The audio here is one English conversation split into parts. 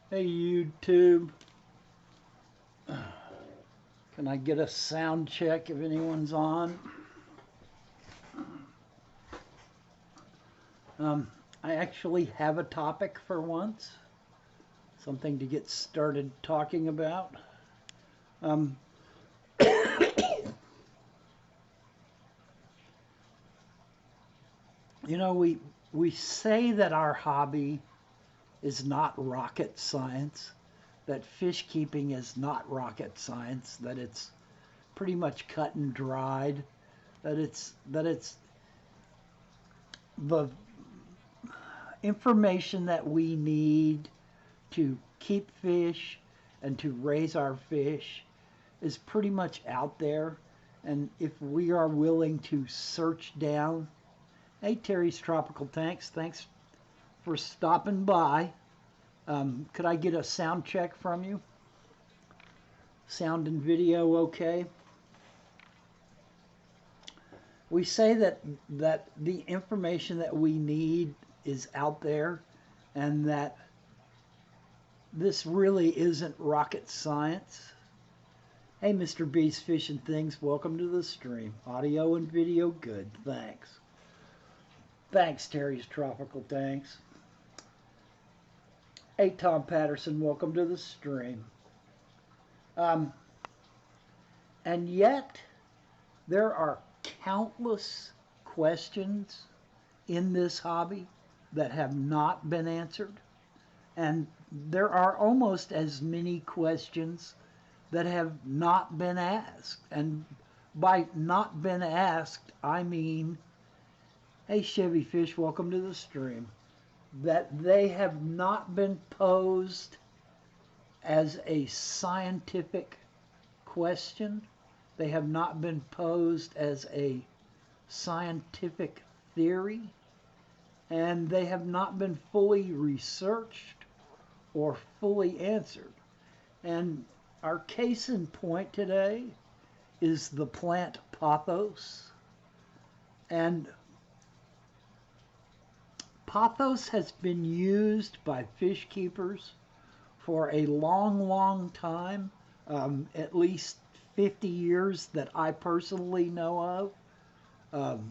Hey YouTube, can I get a sound check if anyone's on? I actually have a topic for once, something to get started talking about. Um, we say that our hobby is not rocket science, that fish keeping is not rocket science, that it's pretty much cut and dried, that it's the information that we need to keep fish and to raise our fish is pretty much out there. And if we are willing to search down, hey, Terry's Tropical Tanks, thanks for stopping by. Could I get a sound check from you? Sound and video okay? We say that the information that we need is out there, and that this really isn't rocket science. Hey, Mr. B's Fish and Things, welcome to the stream. Audio and video good, thanks. Thanks, Terry's Tropical Tanks. Hey, Tom Patterson, welcome to the stream. And yet, there are countless questions in this hobby that have not been answered. And there are almost as many questions that have not been asked. And by not been asked, I mean, hey Chevy Fish, welcome to the stream, that they have not been posed as a scientific question. They have not been posed as a scientific theory, and they have not been fully researched or fully answered. And our case in point today is the plant pothos. And pothos has been used by fish keepers for a long, long time, at least 50 years that I personally know of.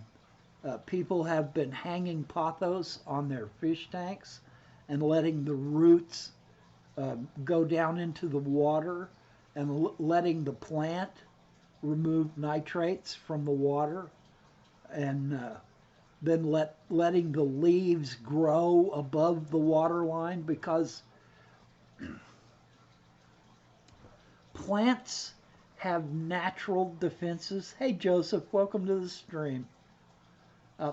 People have been hanging pothos on their fish tanks and letting the roots go down into the water and letting the plant remove nitrates from the water, and then letting the leaves grow above the water line, because plants have natural defenses. Hey Joseph, welcome to the stream.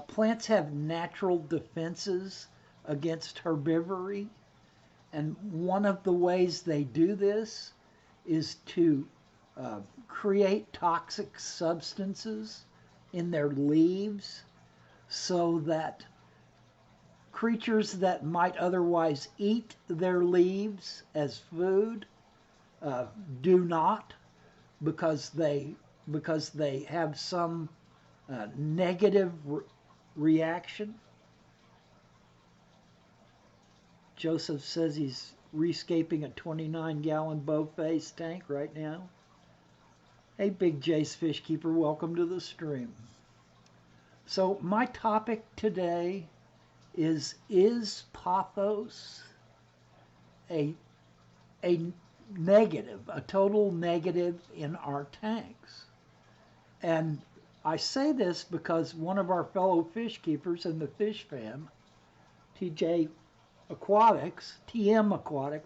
Plants have natural defenses against herbivory, and one of the ways they do this is to create toxic substances in their leaves so that creatures that might otherwise eat their leaves as food do not, because they have some negative reaction. Joseph says he's rescaping a 29-gallon bow face tank right now. Hey, Big Jace Fish Keeper, welcome to the stream. So my topic today is pothos a negative, a total negative in our tanks? And I say this because one of our fellow fish keepers in the fish fam, TM Aquatics,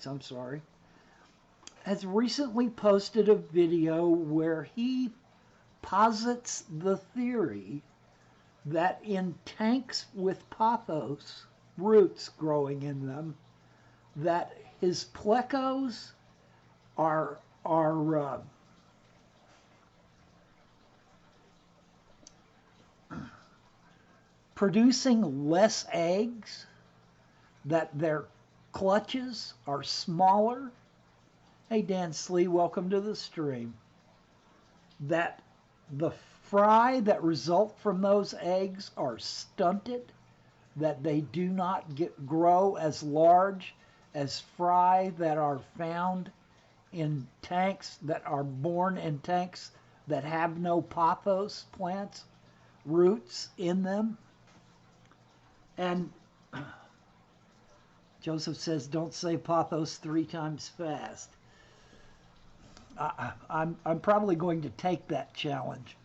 I'm sorry, has recently posted a video where he posits the theory that in tanks with pothos roots growing in them, that his plecos are producing less eggs, that their clutches are smaller. Hey Dan Slee, welcome to the stream. That the fry that result from those eggs are stunted, that they do not grow as large as fry that are found in tanks that are born in tanks that have no pothos plants, roots in them. And Joseph says, don't say pothos 3 times fast. I'm probably going to take that challenge.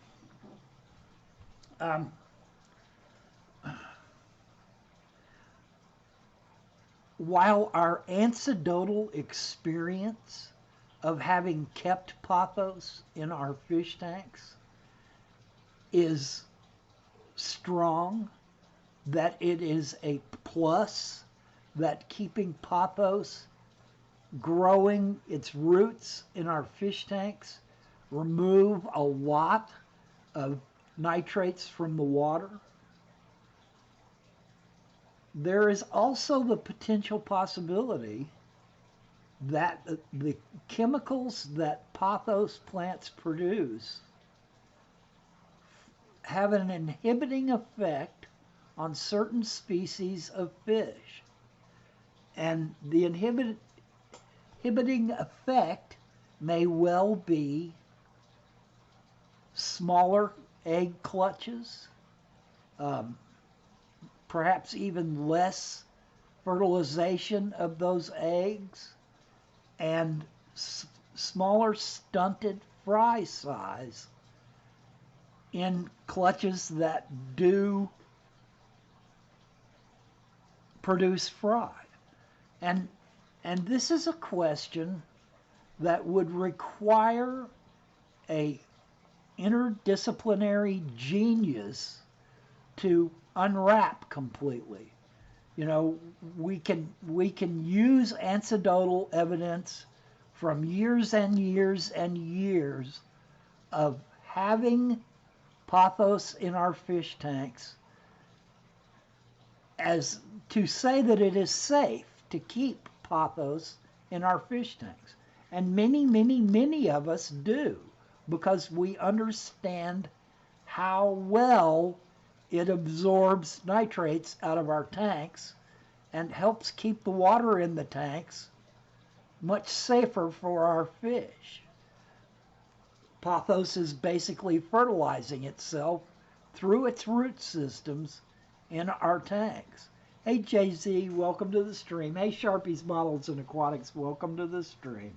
While our anecdotal experience of having kept pothos in our fish tanks is strong, that it is a plus, that keeping pothos growing its roots in our fish tanks remove a lot of nitrates from the water. There is also the potential possibility that the chemicals that pothos plants produce have an inhibiting effect on certain species of fish. And the inhibiting effect may well be smaller egg clutches, perhaps even less fertilization of those eggs, and smaller stunted fry size in clutches that do produce fry. And this is a question that would require a interdisciplinary genius to unwrap completely. You know, we can use anecdotal evidence from years and years and years of having pothos in our fish tanks as to say that it is safe to keep pothos in our fish tanks. And many, many, many of us do, because we understand how well it absorbs nitrates out of our tanks and helps keep the water in the tanks much safer for our fish. Pothos is basically fertilizing itself through its root systems in our tanks. Hey JZ, welcome to the stream. Hey Sharpies, Models, and Aquatics, welcome to the stream.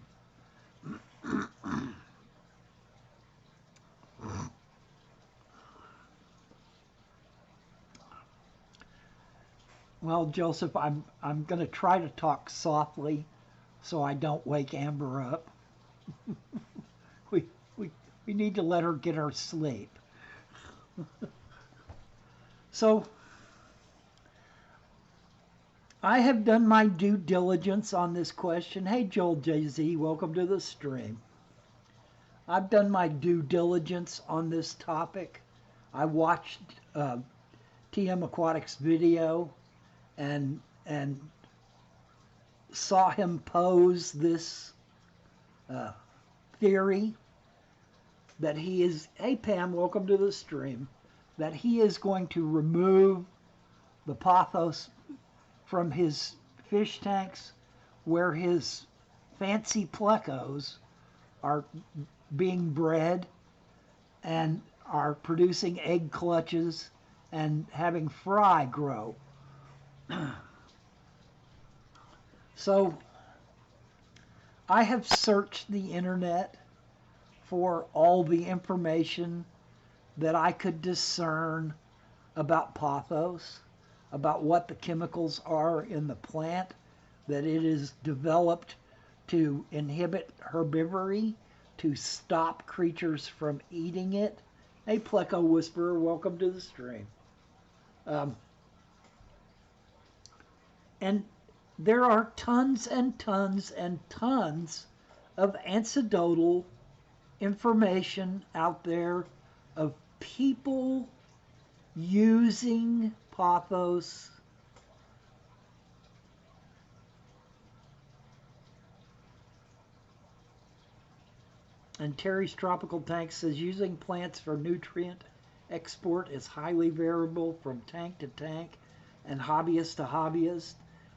Well, Joseph, I'm going to try to talk softly so I don't wake Amber up. we need to let her get her sleep. So I have done my due diligence on this question. Hey Joel JZ, welcome to the stream. I've done my due diligence on this topic. I watched TM Aquatics video and saw him pose this theory that he is, hey Pam, welcome to the stream, that he is going to remove the pothos from his fish tanks where his fancy plecos are being bred and are producing egg clutches and having fry grow. So I have searched the internet for all the information that I could discern about pothos, about what the chemicals are in the plant, that it is developed to inhibit herbivory, to stop creatures from eating it. Hey Pleco Whisperer, welcome to the stream. And there are tons and tons and tons of anecdotal information out there of people using pothos and Terry's Tropical Tank says using plants for nutrient export is highly variable from tank to tank and hobbyist to hobbyist,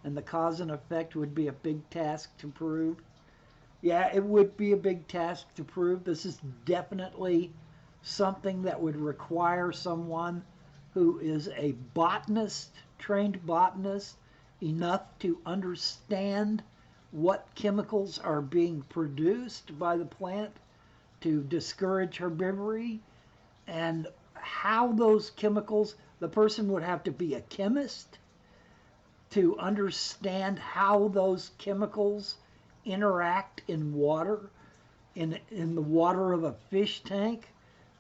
and the cause and effect would be a big task to prove. Yeah, it would be a big task to prove. This is definitely something that would require someone who is a botanist, trained botanist, enough to understand what chemicals are being produced by the plant to discourage herbivory and how those chemicals, the person would have to be a chemist to understand how those chemicals interact in water, in the water of a fish tank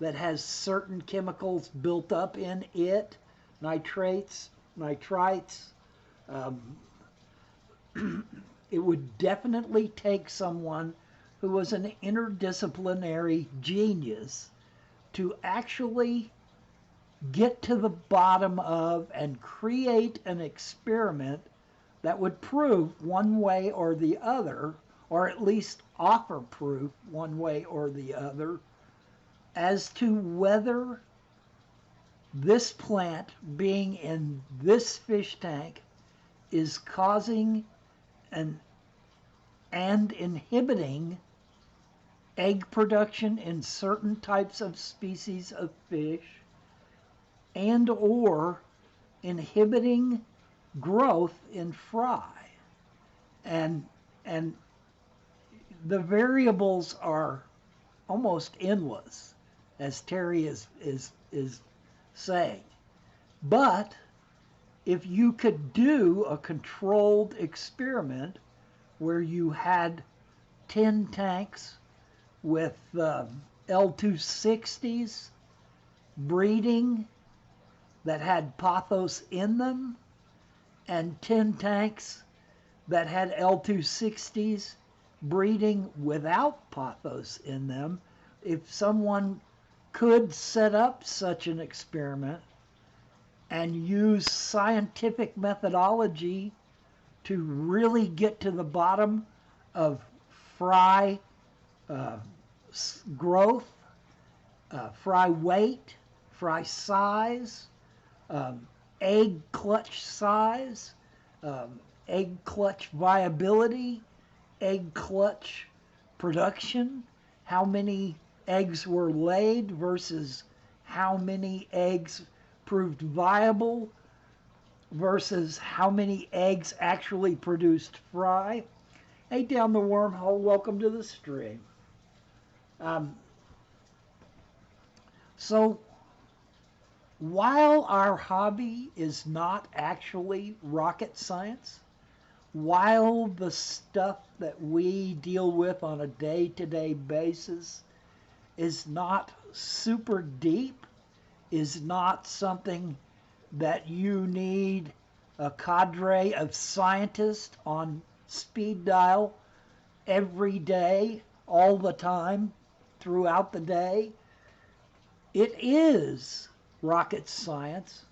that has certain chemicals built up in it, nitrates, nitrites. Um, it would definitely take someone who was an interdisciplinary genius to actually get to the bottom of and create an experiment that would prove one way or the other, or at least offer proof one way or the other, as to whether this plant being in this fish tank is causing and inhibiting egg production in certain types of species of fish and or inhibiting growth in fry. And and the variables are almost endless, as Terry is saying. But if you could do a controlled experiment where you had 10 tanks with L260s breeding that had Pothos in them, and 10 tanks that had L260s breeding without Pothos in them, if someone could set up such an experiment and use scientific methodology to really get to the bottom of fry growth, fry weight, fry size, egg clutch size, egg clutch viability, egg clutch production, how many eggs were laid versus how many eggs proved viable versus how many eggs actually produced fry. Hey, down the wormhole, welcome to the stream. So while our hobby is not actually rocket science, while the stuff that we deal with on a day-to-day basis is not super deep, is not something that you need a cadre of scientists on speed dial every day, all the time, throughout the day. It is rocket science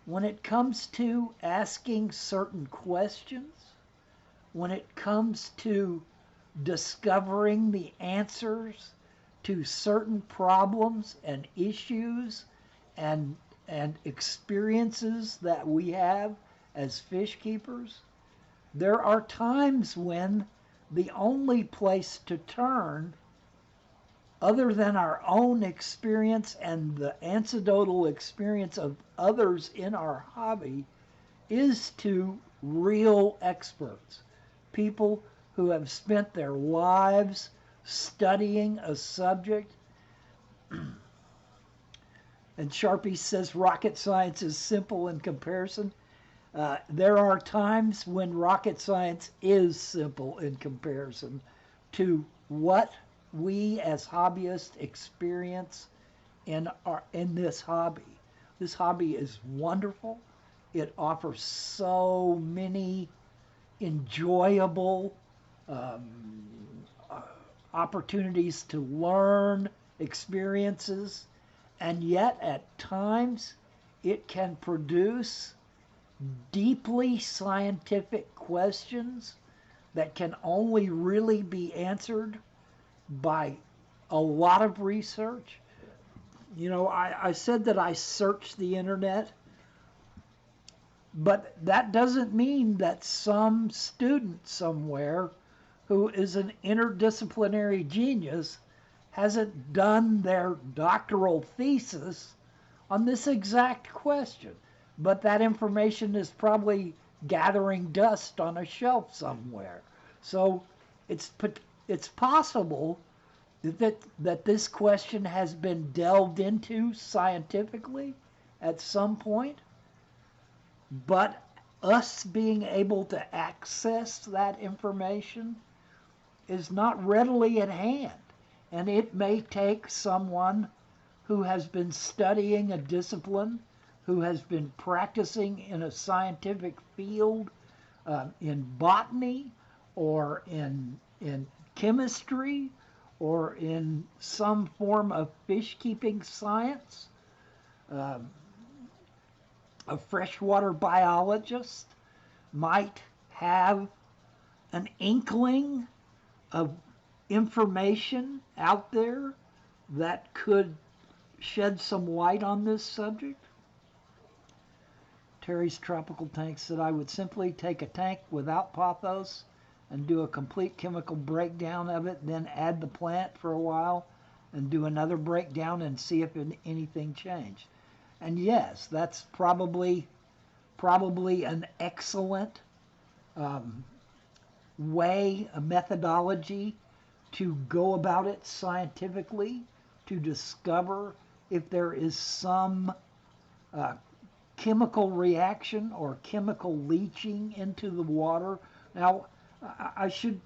when it comes to asking certain questions, when it comes to discovering the answers to certain problems and issues and experiences that we have as fish keepers. There are times when the only place to turn, other than our own experience and the anecdotal experience of others in our hobby, is to real experts, people who have spent their lives studying a subject. And Sharpie says rocket science is simple in comparison. There are times when rocket science is simple in comparison to what we as hobbyists experience in this hobby. This hobby is wonderful. It offers so many enjoyable opportunities to learn, experiences, and yet at times it can produce deeply scientific questions that can only really be answered by a lot of research. You know, I said that I searched the internet. But that doesn't mean that some student somewhere who is an interdisciplinary genius hasn't done their doctoral thesis on this exact question. But that information is probably gathering dust on a shelf somewhere. So it's it's possible that this question has been delved into scientifically at some point, but us being able to access that information is not readily at hand. And it may take someone who has been studying a discipline, who has been practicing in a scientific field, in botany or in chemistry or in some form of fish keeping science, um, a freshwater biologist might have an inkling of information out there that could shed some light on this subject. Terry's Tropical Tank said, I would simply take a tank without pothos and do a complete chemical breakdown of it, then add the plant for a while and do another breakdown and see if anything changed. And yes, that's probably an excellent way, a methodology to go about it scientifically, to discover if there is some chemical reaction or chemical leaching into the water. Now, I should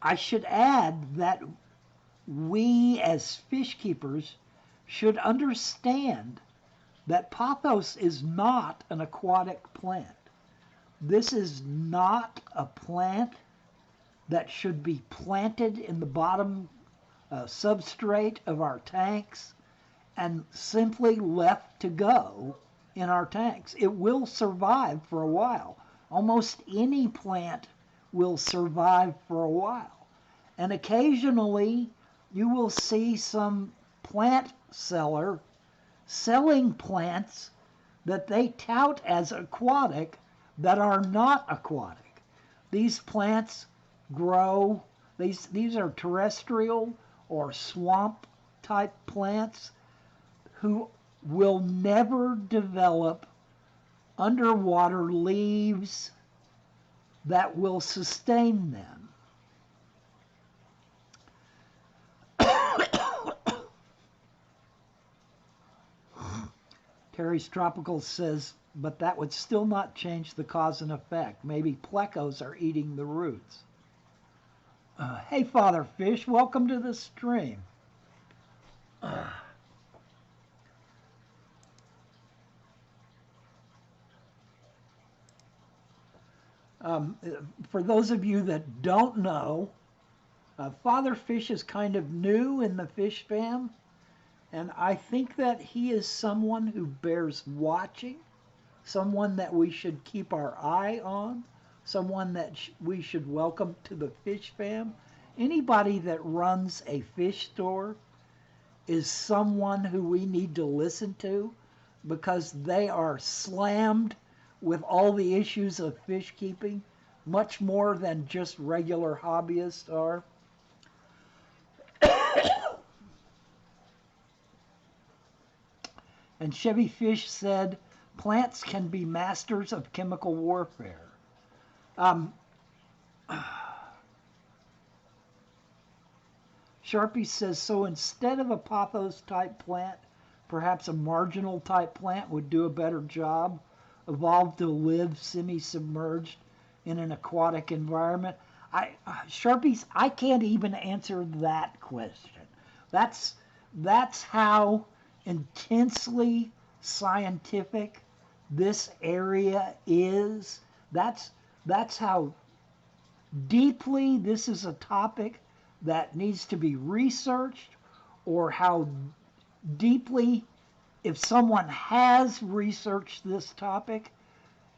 I should add that we as fish keepers should understand that pothos is not an aquatic plant. This is not a plant that should be planted in the bottom substrate of our tanks and simply left to go in our tanks. It will survive for a while. Almost any plant will survive for a while. And occasionally you will see some plant seller selling plants that they tout as aquatic that are not aquatic. These plants grow, these are terrestrial or swamp type plants who will never develop underwater leaves that will sustain them. Terry's Tropical says, but that would still not change the cause and effect. Maybe plecos are eating the roots. Hey, Father Fish, welcome to the stream. For those of you that don't know, Father Fish is kind of new in the fish fam, and I think that he is someone who bears watching, someone that we should keep our eye on, someone that we should welcome to the fish fam. Anybody that runs a fish store is someone who we need to listen to because they are slammed with all the issues of fish keeping, much more than just regular hobbyists are. And Chevy Fish said, plants can be masters of chemical warfare. Sharpie says, so instead of a pothos type plant, perhaps a marginal type plant would do a better job, evolved to live semi-submerged in an aquatic environment. Sharpies, I can't even answer that question. That's how intensely scientific this area is. That's how deeply this is a topic that needs to be researched, or how deeply, if someone has researched this topic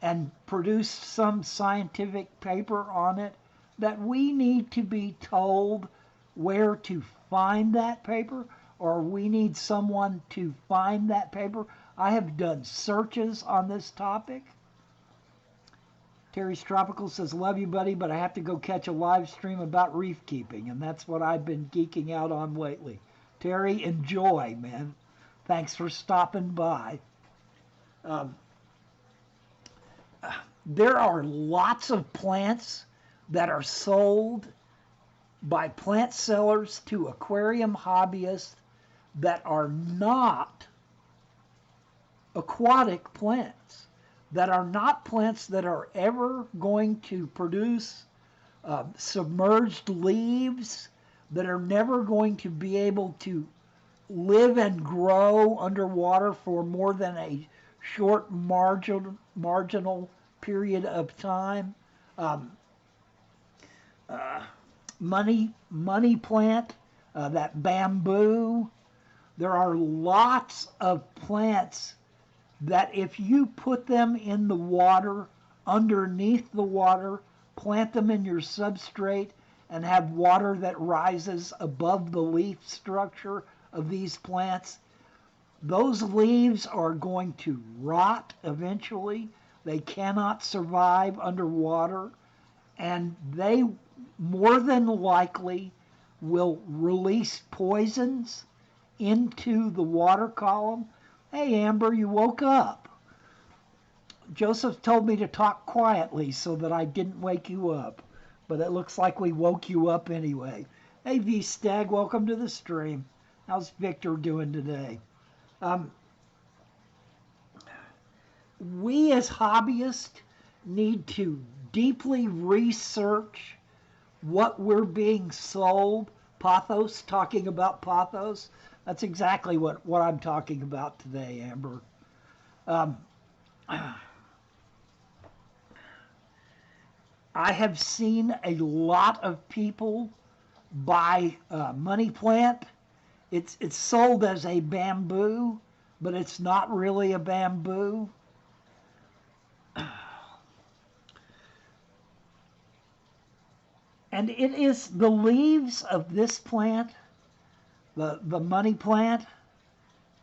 and produced some scientific paper on it, that we need to be told where to find that paper, or we need someone to find that paper. I have done searches on this topic. Terry's Tropical says, love you, buddy, but I have to go catch a live stream about reef keeping, and that's what I've been geeking out on lately. Terry, enjoy, man. Thanks for stopping by. Um, there are lots of plants that are sold by plant sellers to aquarium hobbyists that are not aquatic plants, that are not plants that are ever going to produce submerged leaves, that are never going to be able to live and grow underwater for more than a short marginal period of time. Um, money plant, that bamboo. There are lots of plants that if you put them in the water, underneath the water, plant them in your substrate, and have water that rises above the leaf structure of these plants, those leaves are going to rot eventually. They cannot survive underwater, and they more than likely will release poisons into the water column. Hey, Amber, you woke up. Joseph told me to talk quietly so that I didn't wake you up, but it looks like we woke you up anyway. Hey, V-Stag, welcome to the stream. How's Victor doing today? We as hobbyists need to deeply research what we're being sold. Pothos, talking about Pothos. That's exactly what I'm talking about today, Amber. I have seen a lot of people buy money plant. It's sold as a bamboo, but it's not really a bamboo. And it is the leaves of this plant, the money plant,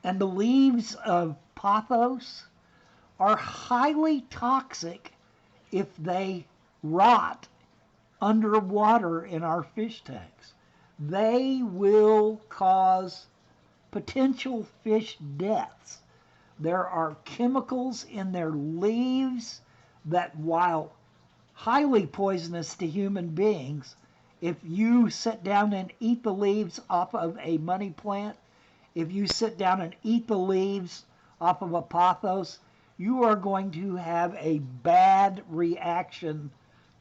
and the leaves of Pothos are highly toxic if they rot underwater in our fish tanks. They will cause potential fish deaths. There are chemicals in their leaves that, while highly poisonous to human beings, if you sit down and eat the leaves off of a money plant, if you sit down and eat the leaves off of a pothos, you are going to have a bad reaction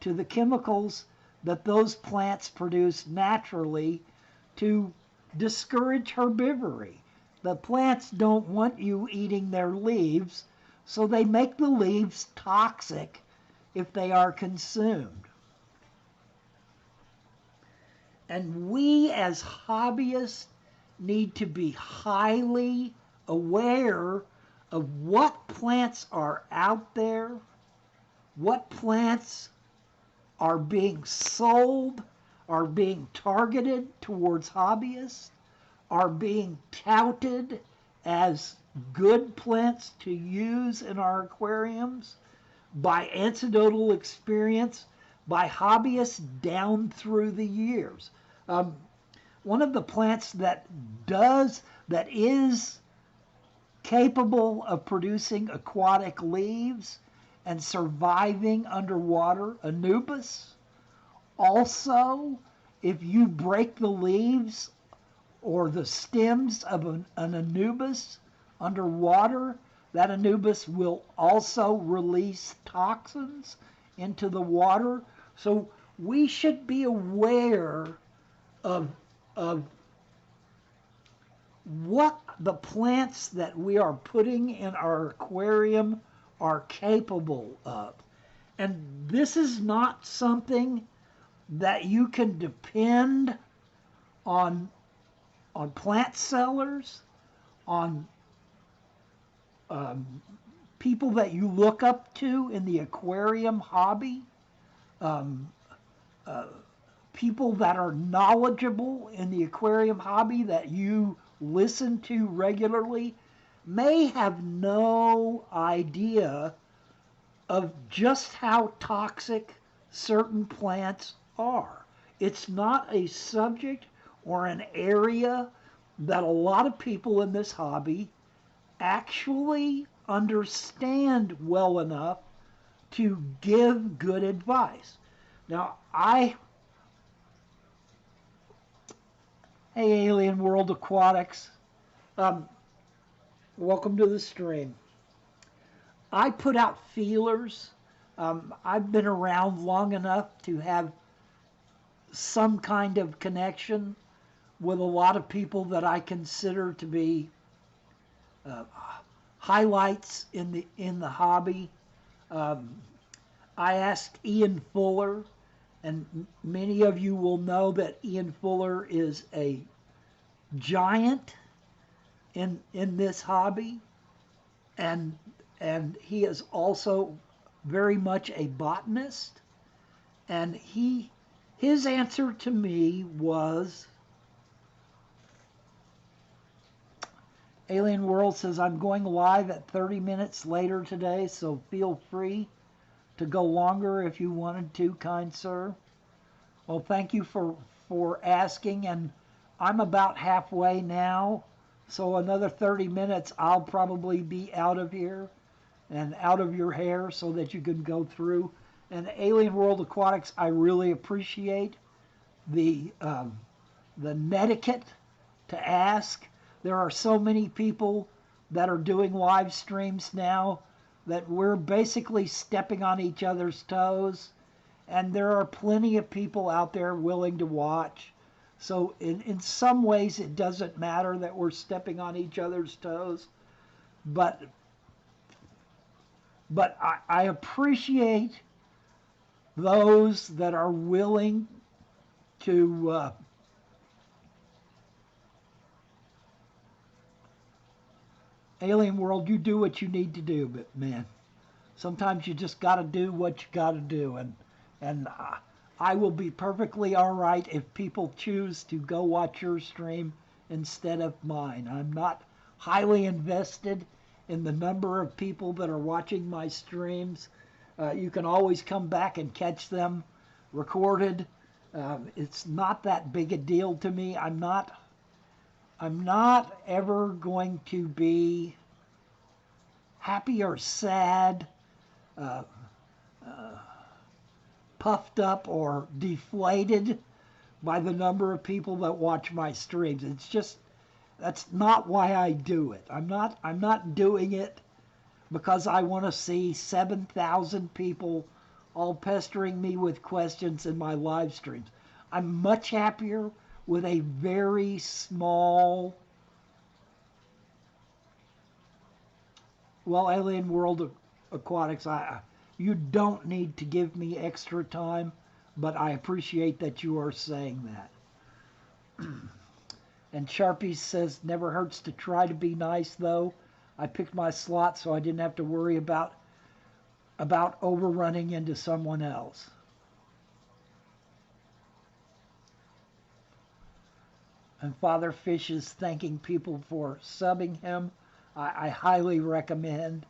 to the chemicals that those plants produce naturally to discourage herbivory. The plants don't want you eating their leaves, so they make the leaves toxic if they are consumed. And we as hobbyists need to be highly aware of what plants are out there, what plants are being sold, are being targeted towards hobbyists, are being touted as good plants to use in our aquariums by anecdotal experience, by hobbyists down through the years. One of the plants that is capable of producing aquatic leaves and surviving underwater, anubis. Also, if you break the leaves or the stems of an anubis underwater, that anubis will also release toxins into the water. So we should be aware of what the plants that we are putting in our aquarium are capable of. And this is not something that you can depend on plant sellers, on people that you look up to in the aquarium hobby, people that are knowledgeable in the aquarium hobby that you listen to regularly may have no idea of just how toxic certain plants are. It's not a subject or an area that a lot of people in this hobby actually understand well enough to give good advice. Now, hey, Alien World Aquatics, um, welcome to the stream. I put out feelers. I've been around long enough to have some kind of connection with a lot of people that I consider to be uh, highlights in the hobby. Um, I asked Ian Fuller, and many of you will know that Ian Fuller is a giant in this hobby, and he is also very much a botanist. And his answer to me was, Alien World says, I'm going live at 30 minutes later today, so feel free to go longer if you wanted to, kind sir. Well, thank you for asking, and I'm about halfway now, so another 30 minutes I'll probably be out of here and out of your hair so that you can go through. And Alien World Aquatics, I really appreciate the netiquette to ask. There are so many people that are doing live streams now that we're basically stepping on each other's toes, and there are plenty of people out there willing to watch. So in some ways it doesn't matter that we're stepping on each other's toes, but I appreciate those that are willing to Alien World, you do what you need to do, but man, sometimes you just got to do what you got to do, and I will be perfectly all right if people choose to go watch your stream instead of mine. I'm not highly invested in the number of people that are watching my streams. You can always come back and catch them recorded. It's not that big a deal to me. I'm not ever going to be happy or sad, uh, puffed up or deflated by the number of people that watch my streams. It's just, that's not why I do it. I'm not doing it because I want to see 7,000 people all pestering me with questions in my live streams. I'm much happier with a very small, well, Alien World Aquatics, you don't need to give me extra time, but I appreciate that you are saying that. And Sharpie says, never hurts to try to be nice, though. I picked my slot so I didn't have to worry about overrunning into someone else. And Father Fish is thanking people for subbing him. I highly recommend.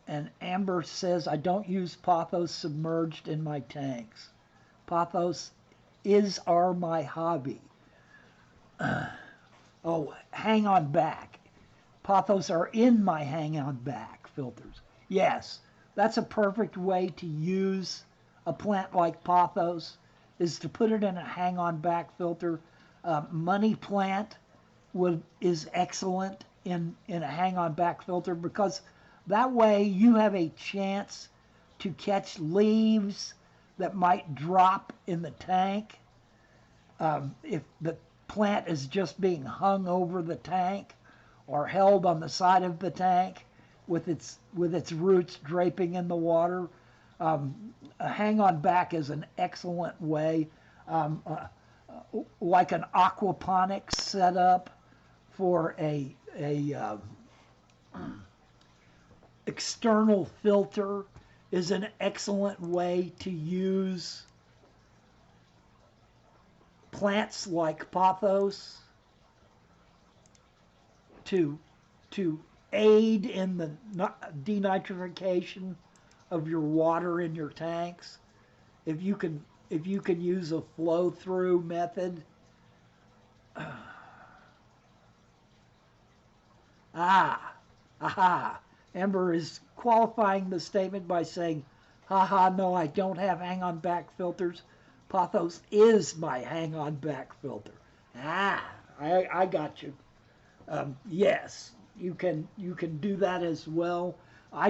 And Amber says, I don't use Pothos submerged in my tanks. Pothos are my hobby. Oh, hang on back. Pothos are in my hang on back filters. Yes, that's a perfect way to use a plant like Pothos, is to put it in a hang on back filter. Money plant is excellent in a hang on back filter because that way you have a chance to catch leaves that might drop in the tank. If the plant is just being hung over the tank or held on the side of the tank with its roots draping in the water, a hang on back is an excellent way, like an aquaponics setup for a external filter is an excellent way to use plants like pothos to to aid in the denitrification of your water in your tanks. If you can use a flow through method. Aha. Ember is qualifying the statement by saying, haha, no, I don't have hang-on back filters. Pothos is my hang-on back filter. I got you. Yes, you can do that as well. I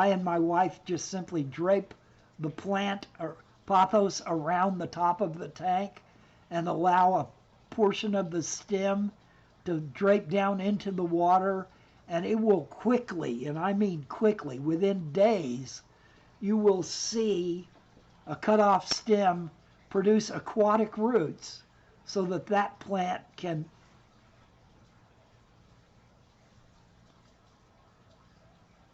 and my wife just simply drape the plant or pothos around the top of the tank and allow a portion of the stem to drape down into the water, and it will quickly, and I mean quickly, within days, you will see a cut-off stem produce aquatic roots so that that plant can.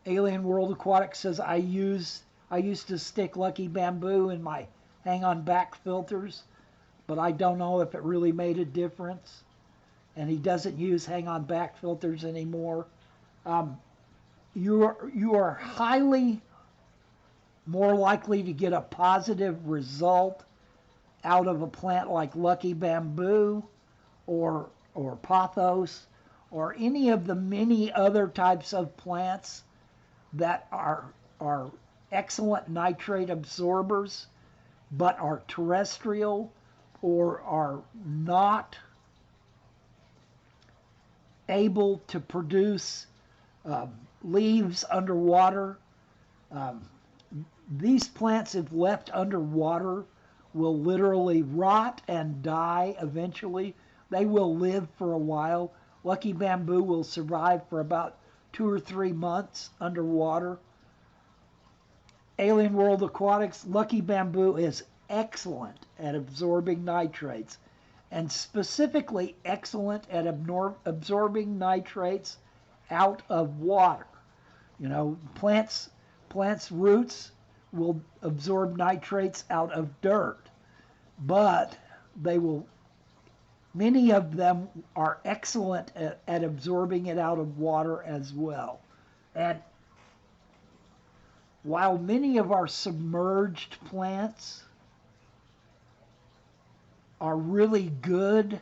Alien World Aquatic says, I used to stick Lucky Bamboo in my hang-on back filters, but I don't know if it really made a difference. And he doesn't use hang-on back filters anymore. You are highly more likely to get a positive result out of a plant like Lucky Bamboo or Pothos or any of the many other types of plants that are excellent nitrate absorbers but are terrestrial or are not able to produce leaves underwater. These plants, if left underwater, will literally rot and die eventually. They will live for a while. Lucky Bamboo will survive for about 2 or 3 months underwater. Alien World Aquatics, Lucky Bamboo is excellent at absorbing nitrates, and specifically excellent at absorbing nitrates out of water. You know, plants' roots will absorb nitrates out of dirt, but many of them are excellent at absorbing it out of water as well. And while many of our submerged plants are really good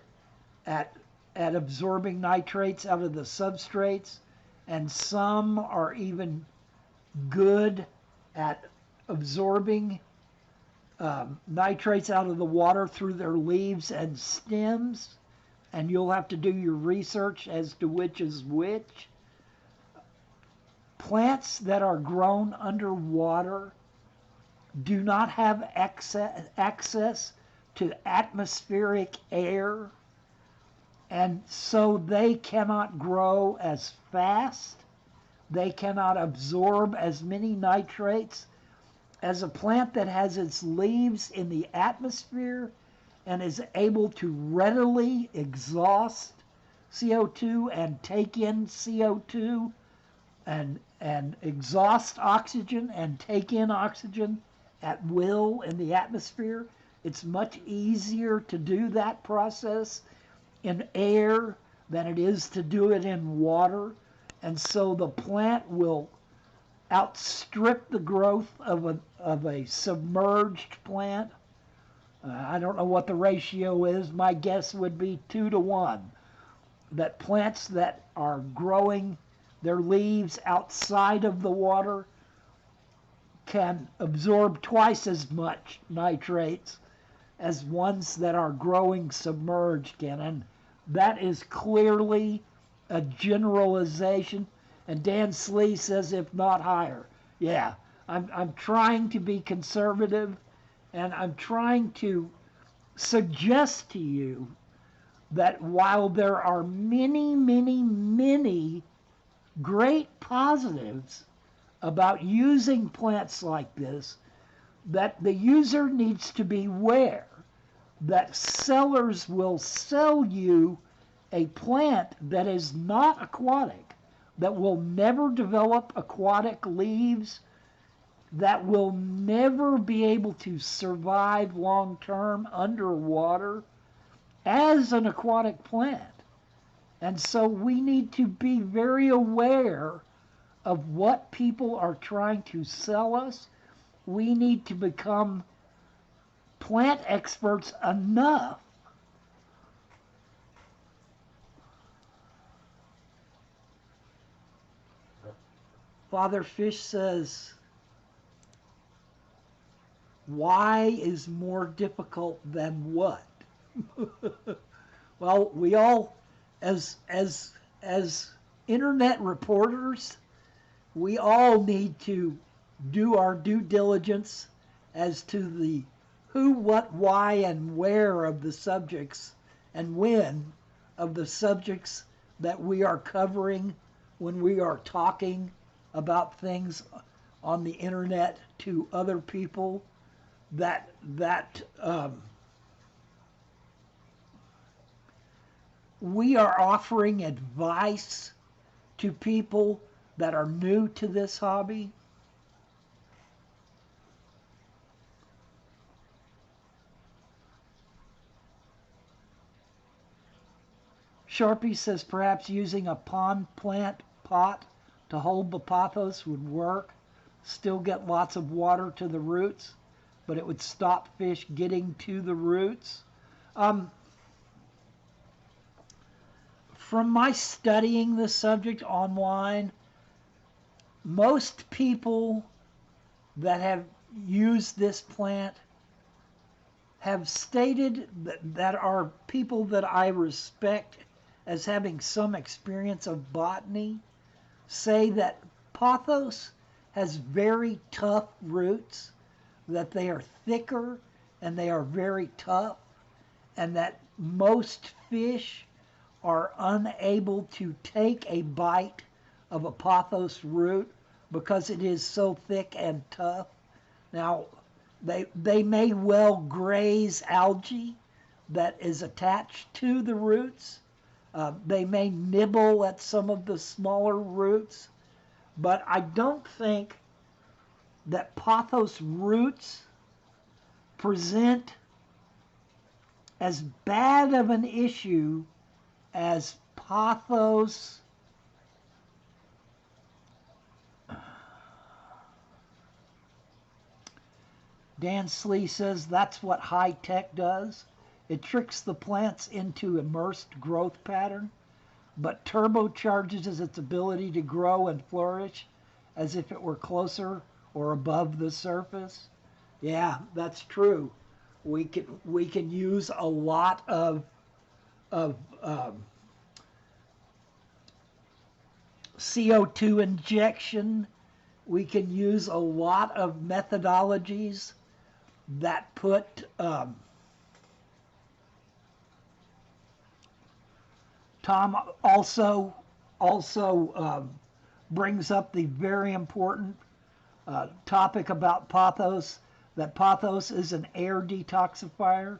at absorbing nitrates out of the substrates, and some are even good at absorbing nitrates out of the water through their leaves and stems, and you'll have to do your research as to which is which. Plants that are grown underwater do not have access to atmospheric air, and so they cannot grow as fast. They cannot absorb as many nitrates as a plant that has its leaves in the atmosphere and is able to readily exhaust CO2 and take in CO2 and exhaust oxygen and take in oxygen at will in the atmosphere. It's much easier to do that process in air than it is to do it in water. And so the plant will outstrip the growth of a submerged plant. I don't know what the ratio is. My guess would be 2 to 1. That plants that are growing their leaves outside of the water can absorb twice as much nitrates as ones that are growing submerged can. And that is clearly a generalization. And Dan Slee says, if not higher. Yeah, I'm trying to be conservative, and I'm trying to suggest to you that while there are many, many, many great positives about using plants like this, that the user needs to beware that sellers will sell you a plant that is not aquatic, that will never develop aquatic leaves, that will never be able to survive long term underwater as an aquatic plant. And so we need to be very aware of what people are trying to sell us. We need to become plant experts enough Father Fish says, why is more difficult than what? Well, we all, as internet reporters, we all need to do our due diligence as to the who, what, why, and where of the subjects, and when of the subjects that we are covering when we are talking about things on the internet to other people that we are offering advice to people that are new to this hobby. Sharpie says perhaps using a pond plant pot to hold the pothos would work. Still get lots of water to the roots, but it would stop fish getting to the roots. From my studying the subject online, most people that have used this plant have stated that are people that I respect as having some experience of botany, say that pothos has very tough roots, that they are thicker and they are very tough, and that most fish are unable to take a bite of a pothos root because it is so thick and tough. Now, they may well graze algae that is attached to the roots. They may nibble at some of the smaller roots, but I don't think that pothos roots present as bad of an issue as pothos Dan Slee says that's what high tech does. It tricks the plants into immersed growth pattern, but turbocharges its ability to grow and flourish as if it were closer or above the surface. Yeah, that's true. We can use a lot of CO2 injection. We can use a lot of methodologies that put Tom also brings up the very important topic about pothos, that pothos is an air detoxifier.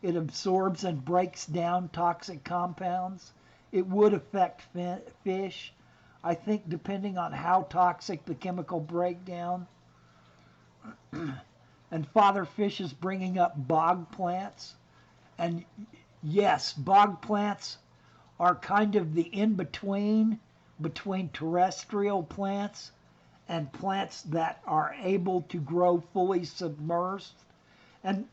It absorbs and breaks down toxic compounds. It would affect fish. I think depending on how toxic the chemical breakdown. And Father Fish is bringing up bog plants. And yes, bog plants are kind of the in-between between terrestrial plants and plants that are able to grow fully submerged. And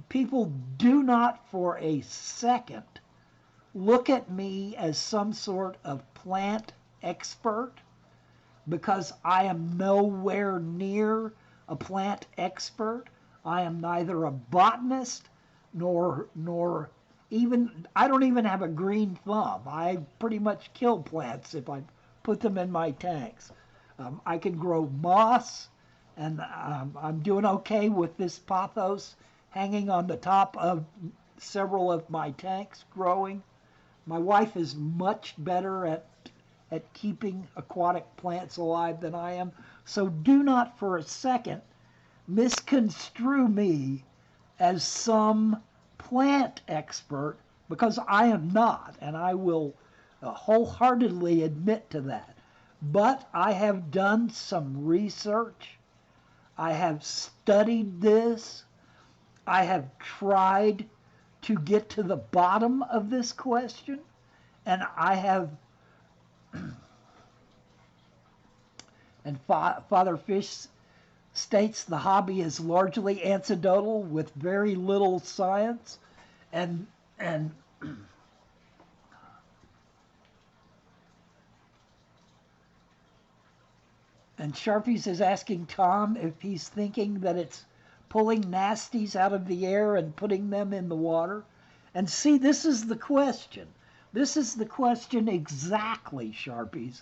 people do not for a second look at me as some sort of plant expert, because I am nowhere near a plant expert. I am neither a botanist nor even, I don't even have a green thumb. I pretty much kill plants if I put them in my tanks. I can grow moss, and I'm doing okay with this pothos hanging on the top of several of my tanks growing. My wife is much better at keeping aquatic plants alive than I am. So do not for a second misconstrue me as some plant expert, because I am not, and I will wholeheartedly admit to that. But I have done some research. I have studied this. I have tried to get to the bottom of this question, and I have, and Father Fish states the hobby is largely anecdotal with very little science, and and and Sharpies is asking Tom if he's thinking that it's pulling nasties out of the air and putting them in the water. And see, this is the question. This is the question exactly, Sharpies,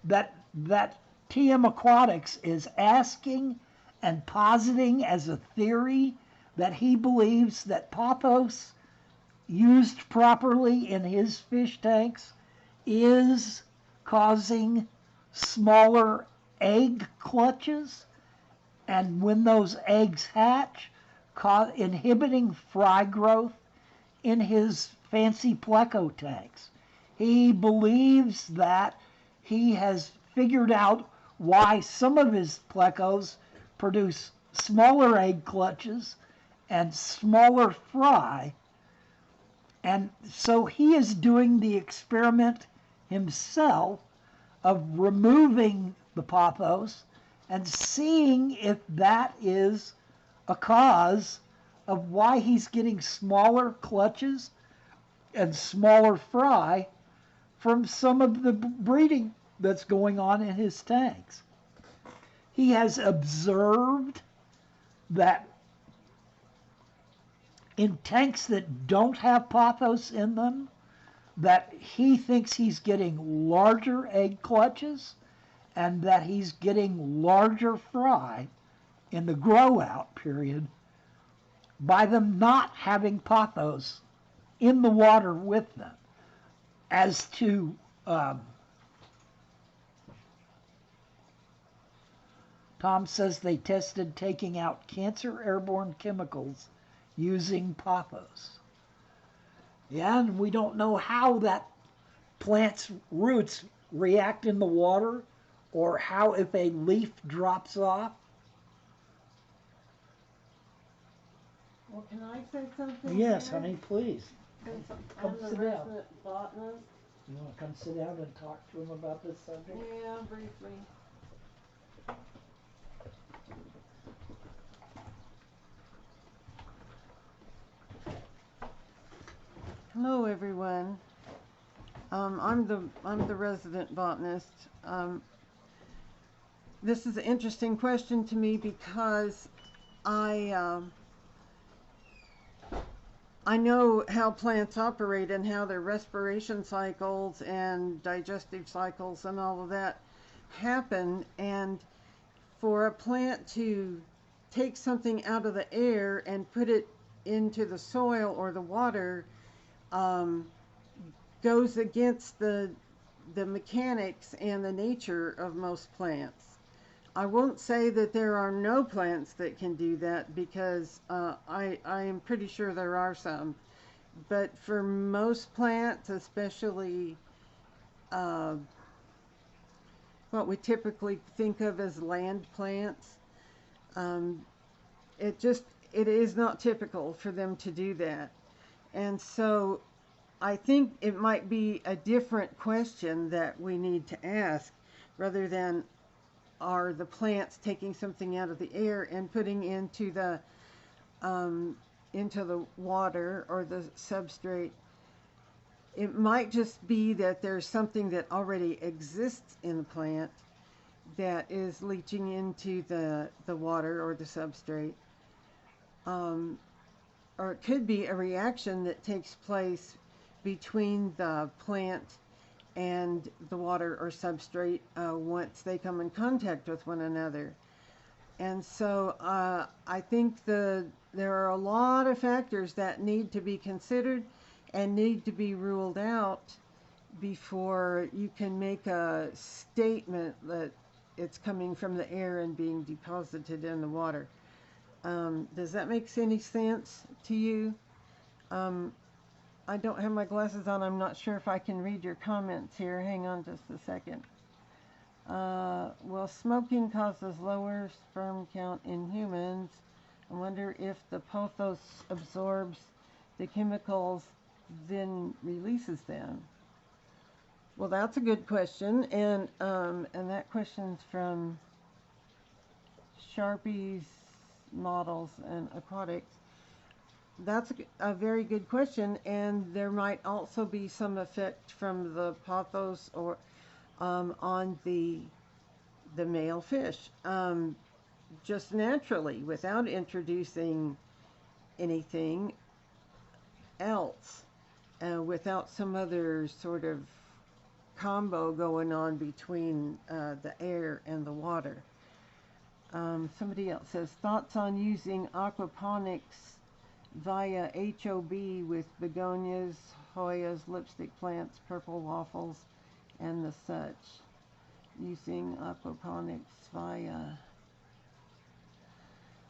that TM Aquatics is asking and positing as a theory that he believes that Pothos, used properly in his fish tanks, is causing smaller egg clutches, and when those eggs hatch, inhibiting fry growth in his fancy pleco tanks. He believes that he has figured out why some of his plecos produce smaller egg clutches and smaller fry, and so he is doing the experiment himself of removing the pothos and seeing if that is a cause of why he's getting smaller clutches and smaller fry from some of the breeding that's going on in his tanks. He has observed that in tanks that don't have pothos in them, that he thinks he's getting larger egg clutches and that he's getting larger fry in the grow out period by them not having pothos in the water with them. As to Tom says they tested taking out cancer airborne chemicals using pothos. Yeah, and we don't know how that plant's roots react in the water, or how if a leaf drops off. Well, can I say something? Yes, here? honey, please. Since Come I'm the sit down. resident botanist. You want to come sit down and talk to him about this subject? Yeah, briefly. Hello, everyone. I'm the resident botanist. This is an interesting question to me because I know how plants operate and how their respiration cycles and digestive cycles and all of that happen. And for a plant to take something out of the air and put it into the soil or the water goes against the mechanics and the nature of most plants. I won't say that there are no plants that can do that, because I am pretty sure there are some. But for most plants, especially what we typically think of as land plants, it is not typical for them to do that. And so I think it might be a different question that we need to ask, rather than are the plants taking something out of the air and putting into the water or the substrate. It might just be that there's something that already exists in the plant that is leaching into the water or the substrate. Or it could be a reaction that takes place between the plant and the water or substrate once they come in contact with one another. And so I think there are a lot of factors that need to be considered and need to be ruled out before you can make a statement that it's coming from the air and being deposited in the water. Does that make any sense to you? I don't have my glasses on. I'm not sure if I can read your comments here. Hang on just a second. Well, smoking causes lower sperm count in humans. I wonder if the pothos absorbs the chemicals, then releases them. Well, that's a good question, and that question's from Sharpie's Models and Aquatics. That's a very good question, and there might also be some effect from the pothos or on the male fish, just naturally, without introducing anything else, without some other sort of combo going on between the air and the water. Somebody else says, thoughts on using aquaponics via HOB with begonias, Hoyas, lipstick plants, purple waffles, and the such. Using aquaponics via...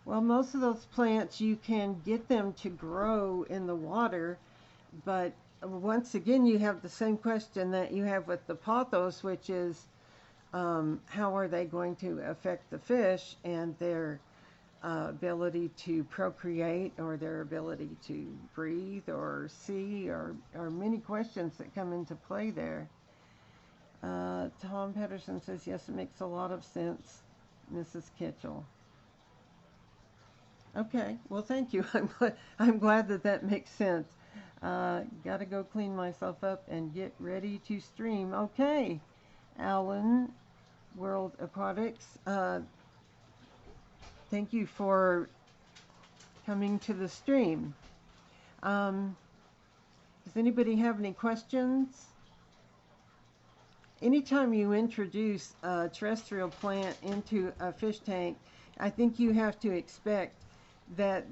Well, most of those plants, you can get them to grow in the water, but once again, you have the same question that you have with the pothos, which is how are they going to affect the fish and their ability to procreate, or their ability to breathe or see, or many questions that come into play there. Tom Pedersen says, yes, it makes a lot of sense, Mrs. Kitchel. Okay, well, thank you. I'm glad that that makes sense. Got to go clean myself up and get ready to stream. Okay, Alan, World Aquatics, thank you for coming to the stream. Does anybody have any questions? Anytime you introduce a terrestrial plant into a fish tank, I think you have to expect that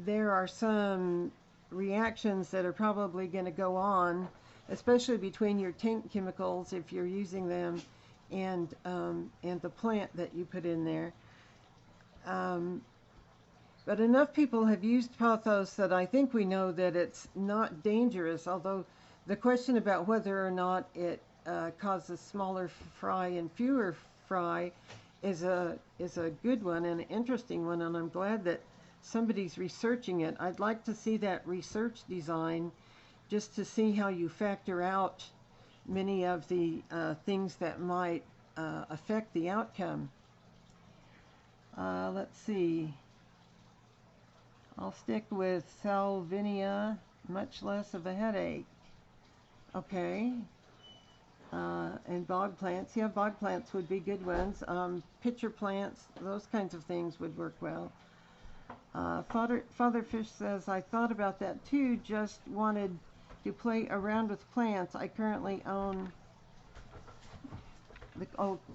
there are some reactions that are probably going to go on, especially between your tank chemicals, if you're using them, and the plant that you put in there. But enough people have used pothos that I think we know that it's not dangerous, although the question about whether or not it causes smaller fry and fewer fry is a good one and an interesting one, and I'm glad that somebody's researching it. I'd like to see that research design just to see how you factor out many of the things that might affect the outcome. Let's see. I'll stick with salvinia, much less of a headache. Okay. And bog plants. Yeah, bog plants would be good ones. Pitcher plants, those kinds of things would work well. Father Fish says, I thought about that too, just wanted to play around with plants I currently own.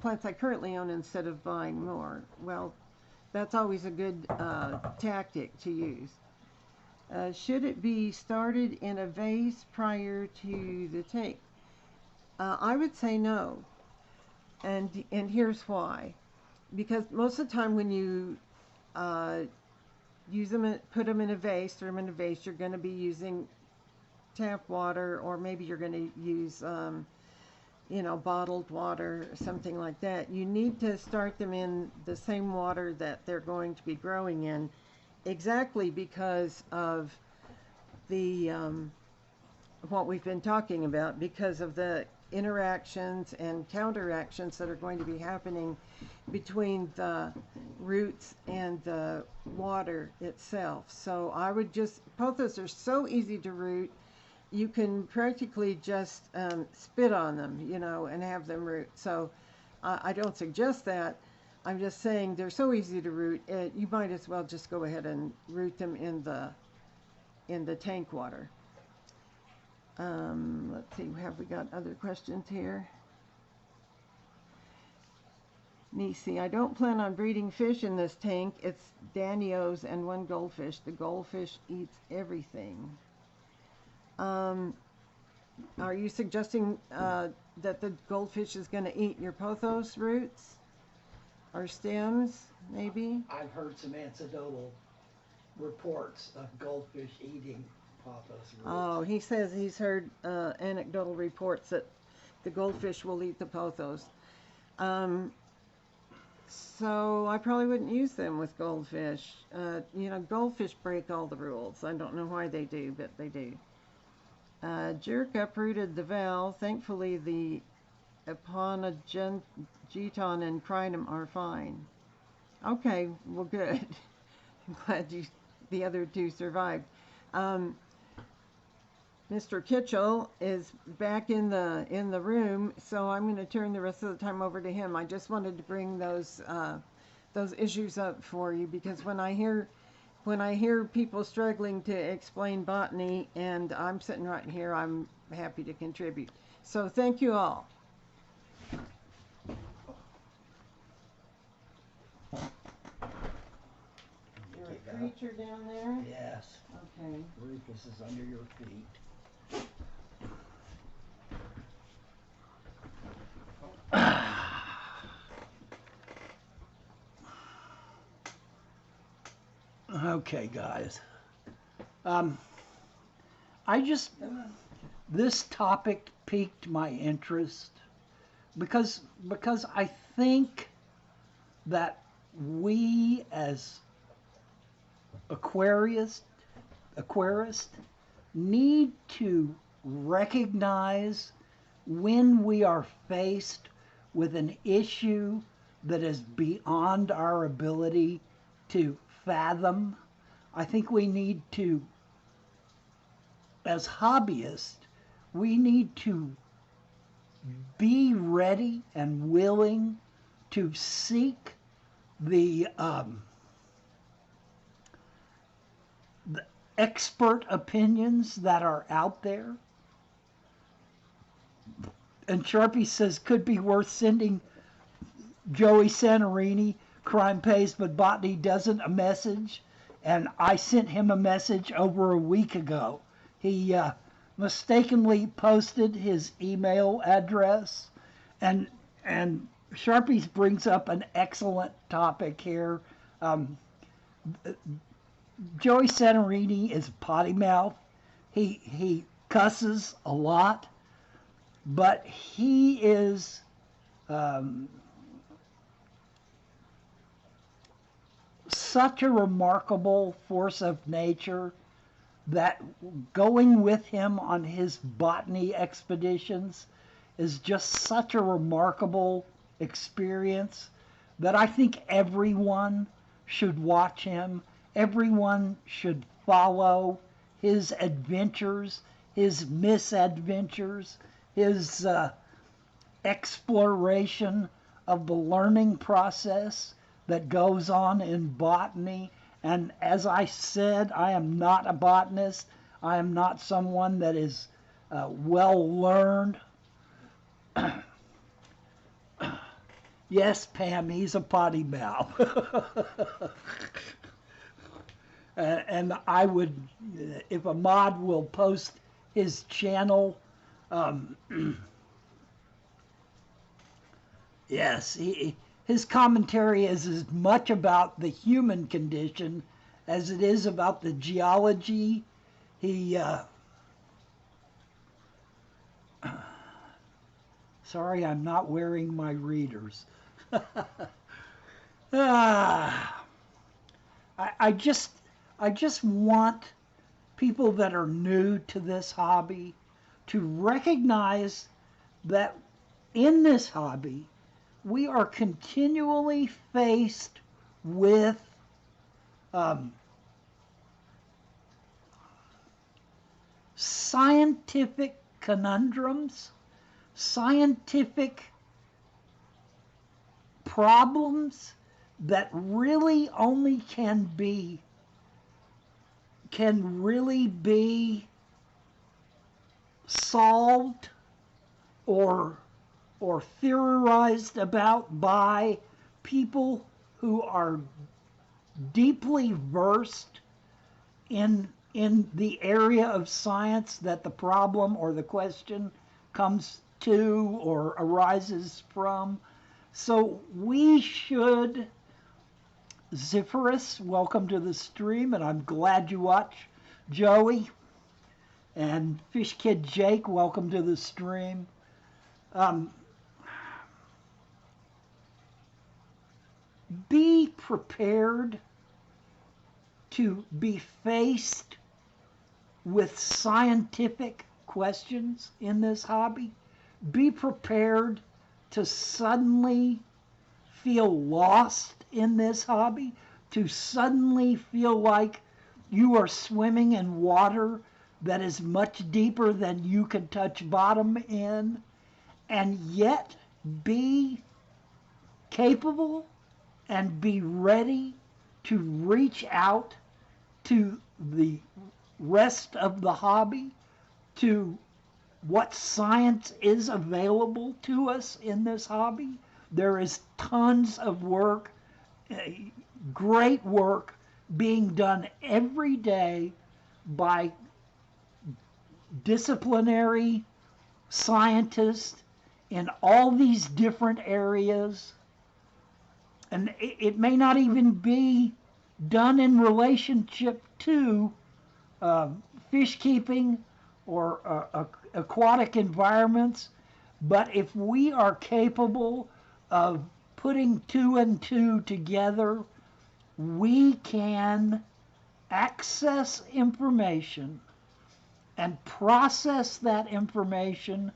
Plants I currently own instead of buying more. Well, that's always a good tactic to use. Should it be started in a vase prior to the tank? I would say no, and here's why. Because most of the time when you use them, put them in a vase, throw them in a vase, you're going to be using tap water, or maybe you're going to use bottled water, something like that. You need to start them in the same water that they're going to be growing in, exactly because of the what we've been talking about, because of the interactions and counteractions that are going to be happening between the roots and the water itself. So I would just, pothos are so easy to root. You can practically just spit on them, and have them root. So I don't suggest that. I'm just saying they're so easy to root. You might as well just go ahead and root them in the tank water. Let's see, have we got other questions here? Nisi, I don't plan on breeding fish in this tank. It's danios and one goldfish. The goldfish eats everything. Are you suggesting that the goldfish is going to eat your pothos roots or stems, maybe? I've heard some anecdotal reports of goldfish eating pothos roots. Oh, he says he's heard anecdotal reports that the goldfish will eat the pothos. So I probably wouldn't use them with goldfish. Goldfish break all the rules. I don't know why they do, but they do. Jerk uprooted the valve. Thankfully, the Eponogeton and Crinum are fine. Okay, well, good. I'm glad the other two survived. Mr. Kitchel is back in the room, so I'm going to turn the rest of the time over to him. I just wanted to bring those issues up for you, because when I hear people struggling to explain botany and I'm sitting right here, I'm happy to contribute. So thank you all. You're a creature down there? Yes. Okay. Rufus is under your feet. Okay, guys. This topic piqued my interest because I think that we as aquarists need to recognize when we are faced with an issue that is beyond our ability to fathom. I think we need to, as hobbyists, we need to be ready and willing to seek the expert opinions that are out there. And Sharpie says, could be worth sending Joey Santorini, Crime Pays But Botany Doesn't, a message. And I sent him a message over a week ago. He mistakenly posted his email address. And Sharpie brings up an excellent topic here. Joey Santorini is potty mouth. He cusses a lot, but he is such a remarkable force of nature that going with him on his botany expeditions is just such a remarkable experience that I think everyone should watch him. Everyone should follow his adventures, his misadventures, his exploration of the learning process that goes on in botany. And as I said, I am not a botanist. I am not someone that is well learned. Yes, Pam, he's a potty mouth. And I would, if Ahmad will post his channel, yes, his commentary is as much about the human condition as it is about the geology. Sorry, I'm not wearing my readers. I just want people that are new to this hobby to recognize that in this hobby, we are continually faced with scientific conundrums, scientific problems that really only can really be solved or theorized about by people who are deeply versed in the area of science that the problem or the question comes to or arises from. So we should, Zephyrus, welcome to the stream, and I'm glad you watch. Joey and Fish Kid Jake, welcome to the stream. be prepared to be faced with scientific questions in this hobby. Be prepared to suddenly feel lost in this hobby, to suddenly feel like you are swimming in water that is much deeper than you can touch bottom in, and yet be capable and be ready to reach out to the rest of the hobby, to what science is available to us in this hobby. There is tons of work, great work being done every day by disciplinary scientists in all these different areas. And it may not even be done in relationship to fish keeping or aquatic environments, but if we are capable of putting two and two together, we can access information and process that information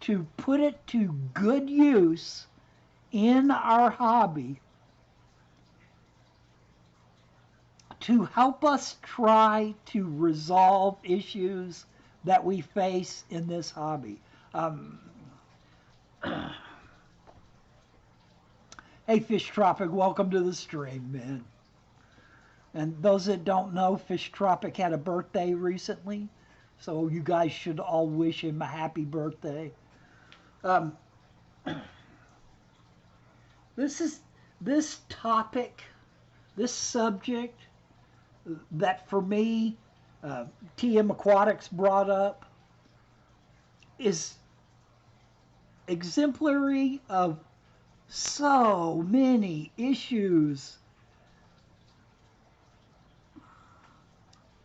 to put it to good use in our hobby to help us try to resolve issues that we face in this hobby. Hey, Fish Tropic, welcome to the stream, man. And those that don't know, Fish Tropic had a birthday recently, so you guys should all wish him a happy birthday. This topic, this subject that for me, TM Aquatics brought up is exemplary of so many issues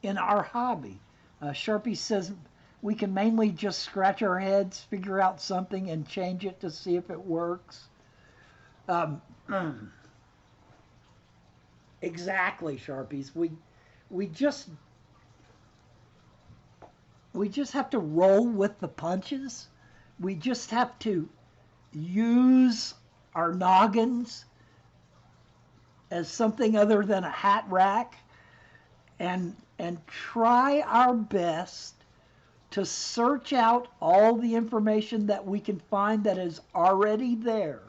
in our hobby. Sharpie says we can mainly just scratch our heads, figure out something, and change it to see if it works. Exactly, Sharpies. We just have to roll with the punches. We just have to use our noggins as something other than a hat rack and try our best to search out all the information that we can find that is already there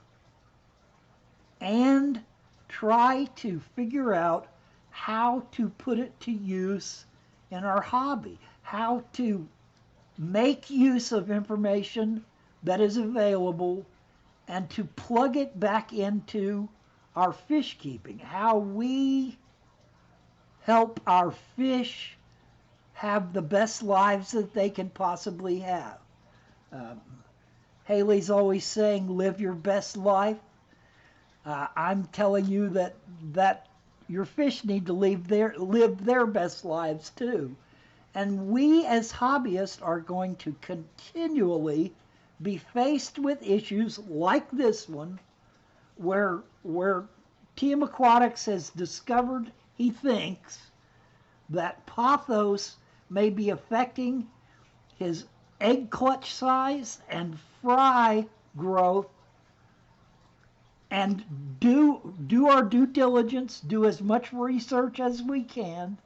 and try to figure out how to put it to use in our hobby, how to make use of information that is available and to plug it back into our fish keeping, how we help our fish have the best lives that they can possibly have. Haley's always saying, live your best life. I'm telling you that your fish need to live their best lives too. And we as hobbyists are going to continually be faced with issues like this one, where TM Aquatics has discovered, he thinks, that Pothos may be affecting his egg clutch size and fry growth, and do our due diligence, do as much research as we can.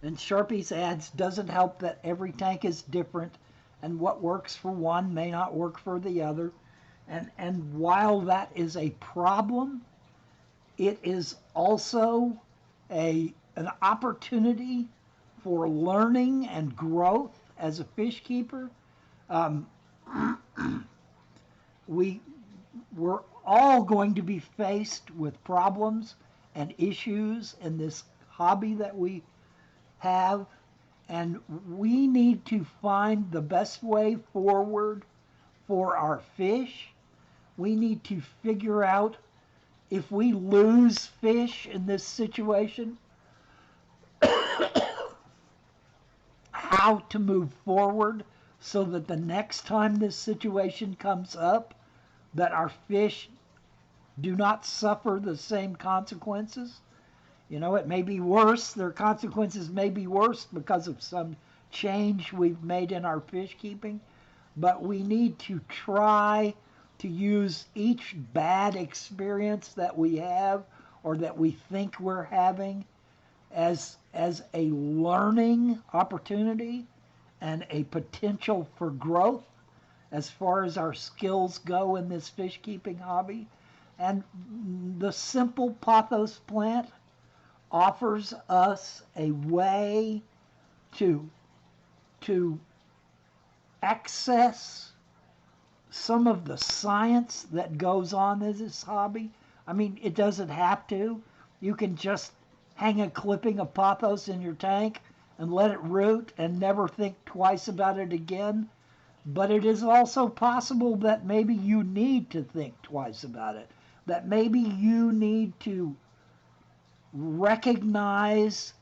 And Sharpie's adds, doesn't help that every tank is different and what works for one may not work for the other. And while that is a problem, it is also an opportunity for learning and growth as a fish keeper. We're all going to be faced with problems and issues in this hobby that we have, and we need to find the best way forward for our fish. We need to figure out, if we lose fish in this situation, how to move forward so that the next time this situation comes up, that our fish do not suffer the same consequences. You know, it may be worse, their consequences may be worse because of some change we've made in our fish keeping, but we need to try to use each bad experience that we have or that we think we're having as a learning opportunity and a potential for growth as far as our skills go in this fish keeping hobby. And the simple pothos plant offers us a way to to access some of the science that goes on in this hobby. I mean, it doesn't have to. You can just hang a clipping of pothos in your tank and let it root and never think twice about it again. But it is also possible that maybe you need to think twice about it. That maybe you need to recognize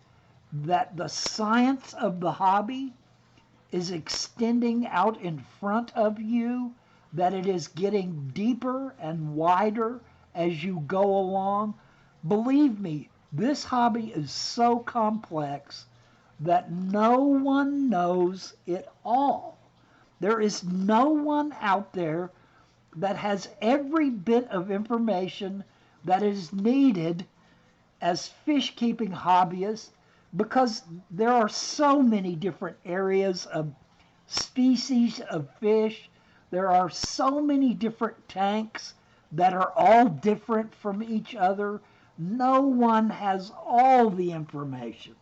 that the science of the hobby is extending out in front of you, that it is getting deeper and wider as you go along. Believe me, this hobby is so complex that no one knows it all. There is no one out there that has every bit of information that is needed as fish keeping hobbyists, because there are so many different areas of species of fish. There are so many different tanks that are all different from each other. No one has all the information.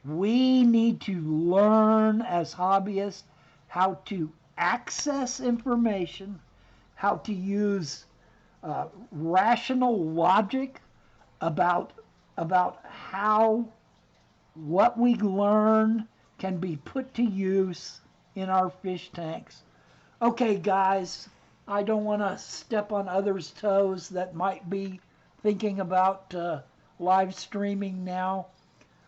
We need to learn as hobbyists how to access information, how to use rational logic about how what we learn can be put to use in our fish tanks. Okay, guys, I don't want to step on others' toes that might be thinking about live streaming now.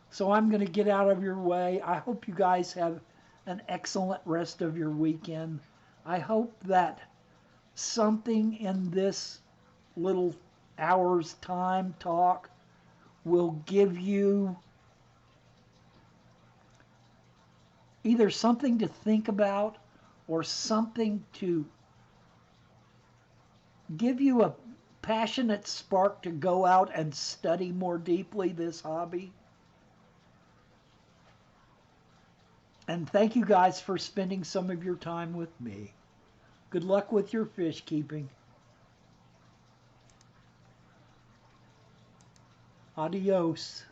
So I'm going to get out of your way. I hope you guys have an excellent rest of your weekend. I hope that something in this little hour's time talk will give you either something to think about or something to give you a passionate spark to go out and study more deeply this hobby. And thank you guys for spending some of your time with me. Good luck with your fish keeping. Adios.